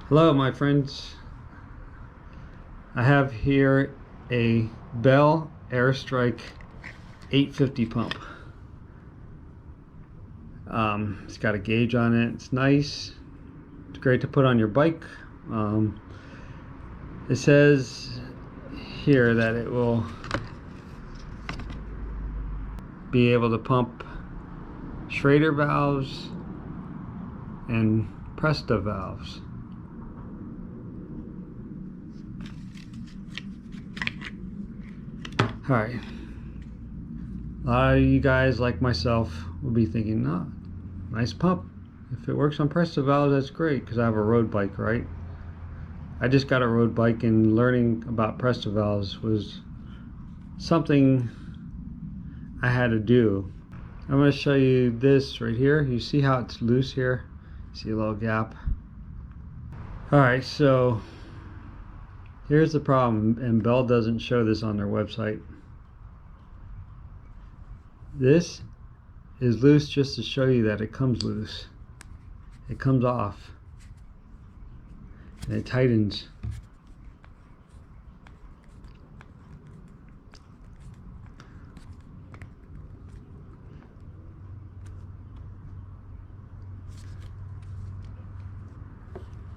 Hello my friends, I have here a Bell Airstrike 850 pump. It's got a gauge on it. It's nice. It's great to put on your bike. It says here that it will be able to pump Schrader valves and Presta valves. Alright, a lot of you guys like myself will be thinking, oh, nice pump. If it works on Presta valves, that's great, because I have a road bike, right? I just got a road bike, and learning about Presta valves was something I had to do. I'm going to show you this right here. You see how it's loose here? See a little gap? Alright, so here's the problem, and Bell doesn't show this on their website. This is loose just to show you that it comes loose. It comes off and it tightens.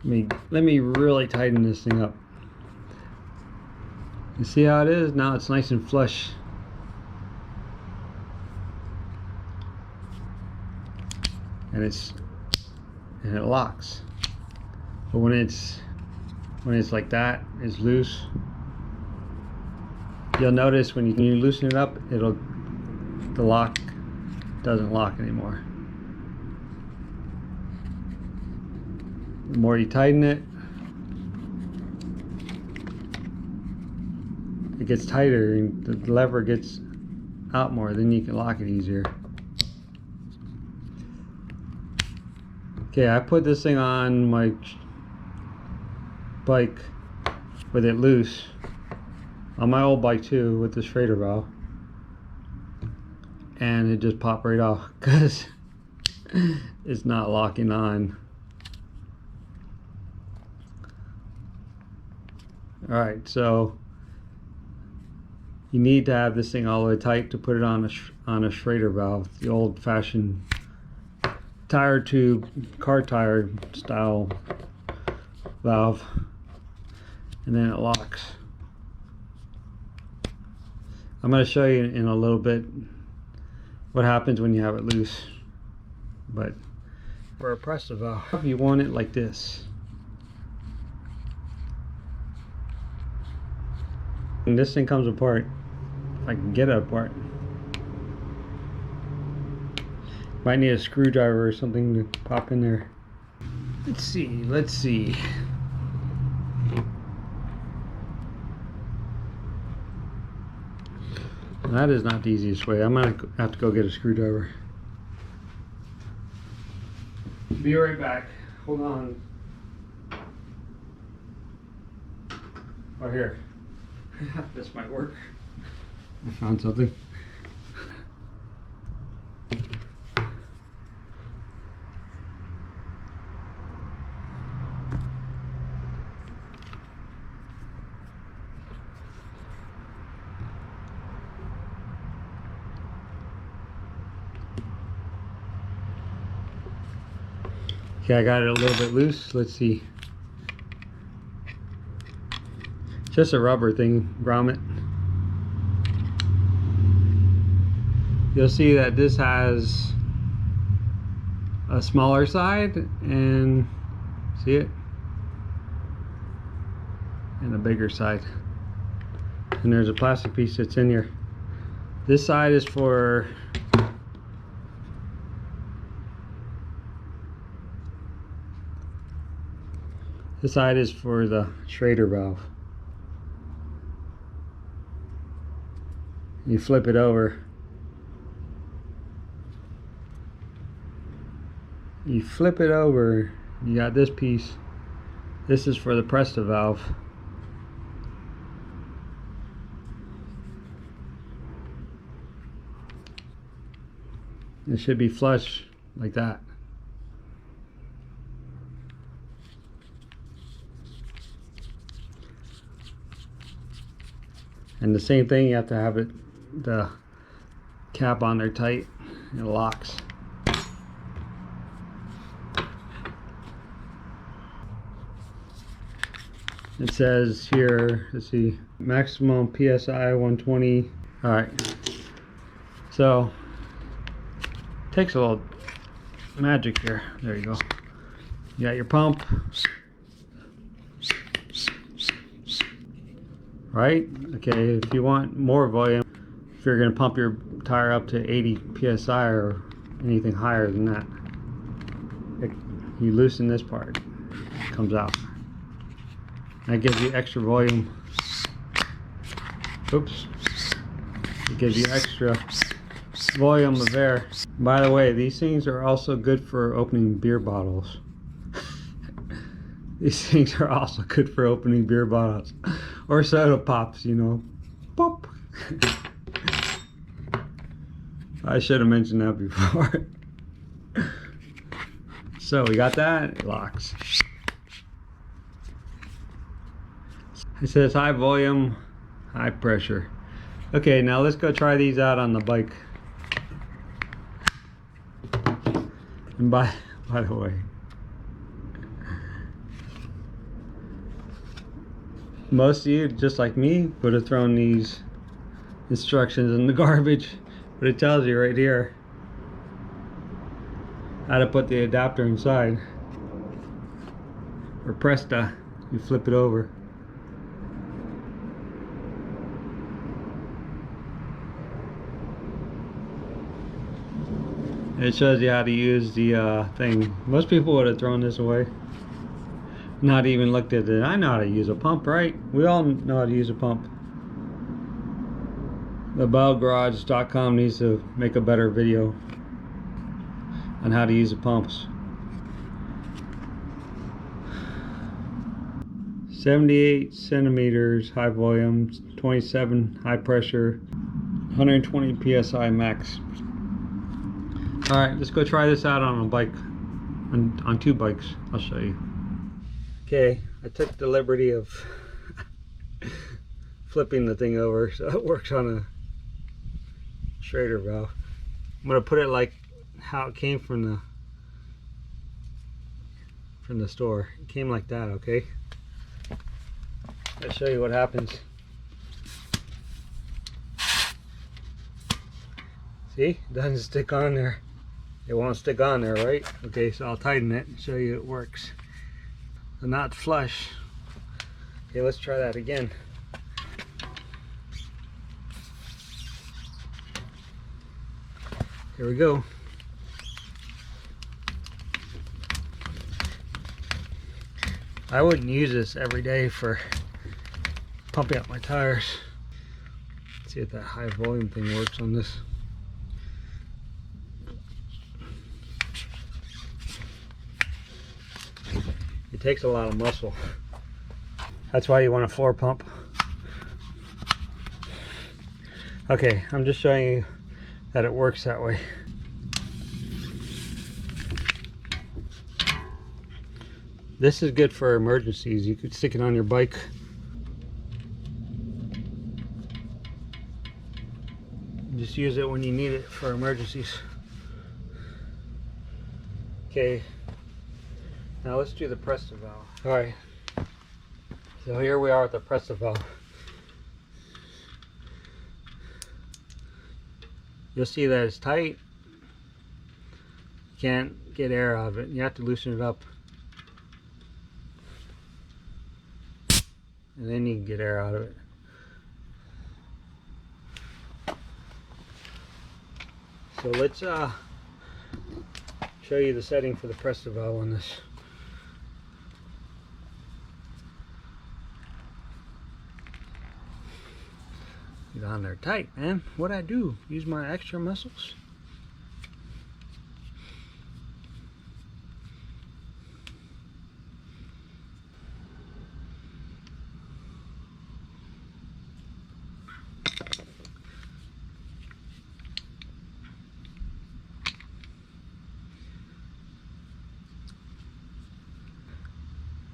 Let me really tighten this thing up. You see how it is? Now it's nice and flush. And it locks. But when it's like that, it's loose. You'll notice when you loosen it up, the lock doesn't lock anymore. The more you tighten it, it gets tighter and the lever gets out more, then you can lock it easier. Okay, I put this thing on my bike with it loose, on my old bike too, with the Schrader valve, and it just popped right off because it's not locking on. Alright, so you need to have this thing all the way tight to put it on a Schrader valve, the old-fashioned tire tube, car tire style valve, and then it locks. I'm going to show you in a little bit what happens when you have it loose. But for a Presta valve, you want it like this. And this thing comes apart, if I can get it apart. Might need a screwdriver or something to pop in there. Let's see. That is not the easiest way. I'm gonna have to go get a screwdriver. Be right back. Hold on. Oh, here. This might work. I found something. Okay, I got it a little bit loose. Let's see. Just a rubber thing, grommet. You'll see that this has a smaller side, and see it? And a bigger side. And there's a plastic piece that's in here. This side is for the Schrader valve. You flip it over. You got this piece. This is for the Presta valve. It should be flush like that. And the same thing, you have to have it, the cap on there tight, and it locks. It says here, let's see, maximum PSI 120. All right, so takes a little magic here. There you go. You got your pump, right? Okay, if you want more volume, if you're gonna pump your tire up to 80 PSI or anything higher than that, you loosen this part, it comes out. That gives you extra volume. Oops. It gives you extra volume of air. By the way, these things are also good for opening beer bottles. These things are also good for opening beer bottles. Or soda pops, you know. Pop! I should have mentioned that before. So we got that, it locks. It says high volume, high pressure. Okay, now let's go try these out on the bike. And by the way, most of you, just like me, would have thrown these instructions in the garbage, but it tells you right here how to put the adapter inside. Or Presta, you flip it over. It shows you how to use the thing. Most people would have thrown this away, not even looked at it. I know how to use a pump, right? We all know how to use a pump. The bellgarage.com needs to make a better video on how to use the pumps. 78 centimeters high volume, 27 high pressure, 120 psi max. All right, let's go try this out on a bike, on two bikes. I'll show you. Okay, I took the liberty of flipping the thing over so it works on a Schrader valve. I'm gonna put it like how it came from the store. It came like that, okay? I'll show you what happens. See, it doesn't stick on there. It won't stick on there, right? Okay, so I'll tighten it and show you it works. The knot's flush. Okay, let's try that again. Here we go. I wouldn't use this every day for pumping up my tires. Let's see if that high volume thing works on this. It takes a lot of muscle. That's why you want a floor pump. Okay, I'm just showing you that it works that way. This is good for emergencies. You could stick it on your bike. Just use it when you need it for emergencies. Okay, now let's do the Presta valve. All right, so here we are with the Presta valve. You'll see that it's tight. You can't get air out of it. You have to loosen it up. And then you can get air out of it. So let's show you the setting for the Presta valve on this. Get on there tight, man. What'd I do? Use my extra muscles?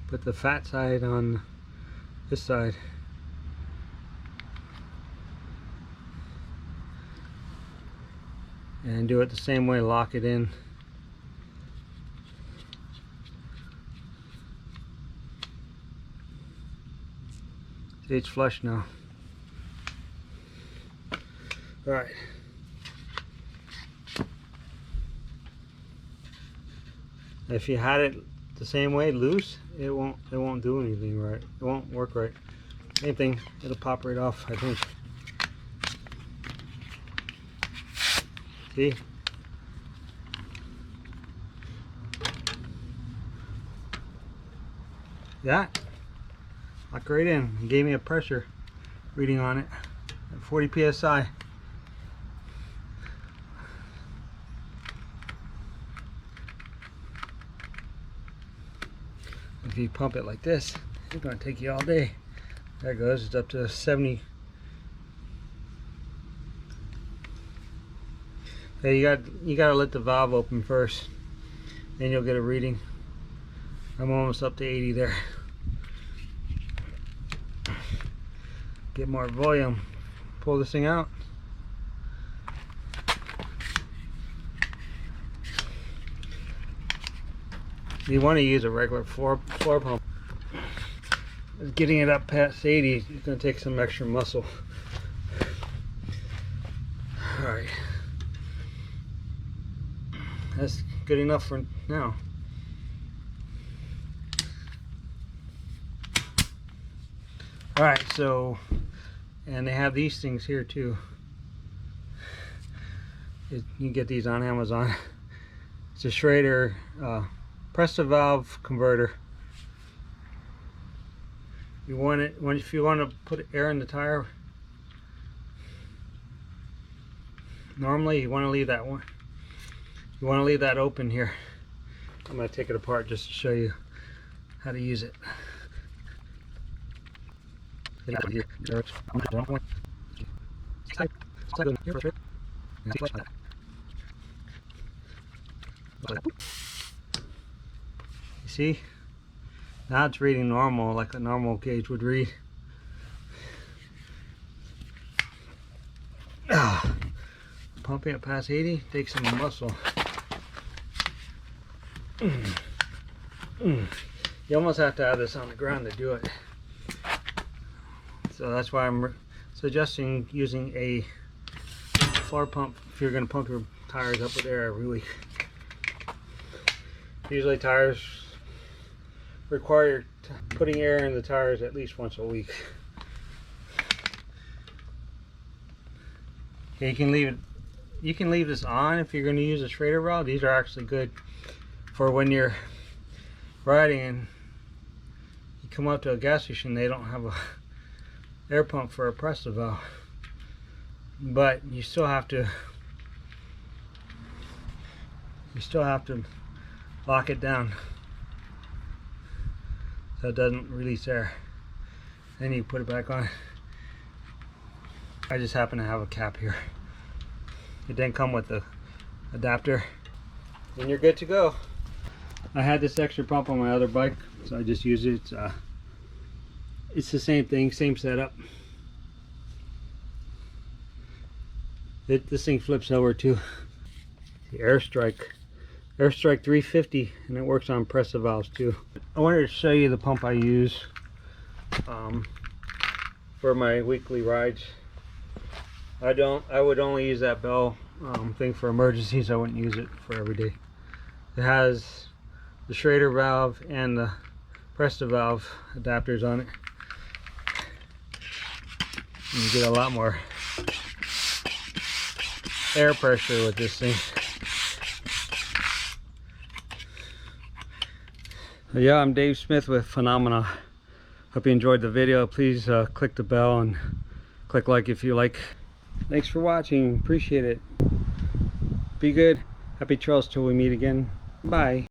Put the fat side on this side. and do it the same way. Lock it in. See, it's flush now. All right. If you had it the same way, loose, it won't do anything right. It won't work right. Same thing, it'll pop right off, I think. See? That locked right in. It gave me a pressure reading on it at 40 psi. If you pump it like this, it's going to take you all day. There it goes. It's up to 70. Okay, you got to let the valve open first, then you'll get a reading. I'm almost up to 80 there. Get more volume. Pull this thing out. You want to use a regular floor pump. Getting it up past 80 is going to take some extra muscle. Alright. That's good enough for now. Alright, so, and they have these things here too. You can get these on Amazon. It's a Schrader Presta valve converter. You want it if you want to put air in the tire. Normally, you want to leave that one. You want to leave that open here. I'm going to take it apart just to show you how to use it. You see? Now it's reading normal, like a normal gauge would read. Pumping it past 80 takes some muscle. You almost have to have this on the ground to do it. So that's why I'm suggesting using a floor pump if you're going to pump your tires up with air every week. Usually tires require putting air in the tires at least once a week. Okay, you can leave this on if you're going to use a Schrader valve. These are actually good for when you're riding and you come up to a gas station, they don't have a air pump for a Presta valve, but you still have to lock it down so it doesn't release air. Then you put it back on. I just happen to have a cap here. It didn't come with the adapter, and you're good to go. I had this extra pump on my other bike, so I just use it. It's the same thing, same setup. This thing flips over too. The Airstrike 350, and it works on Presta valves too. I wanted to show you the pump I use for my weekly rides. I would only use that Bell thing for emergencies. I wouldn't use it for every day. It has the Schrader valve and the Presta valve adapters on it. And you get a lot more air pressure with this thing. Yeah, I'm Dave Smith with Phonamana. Hope you enjoyed the video. Please click the bell and click like if you like. Thanks for watching. Appreciate it. Be good. Happy trails till we meet again. Bye.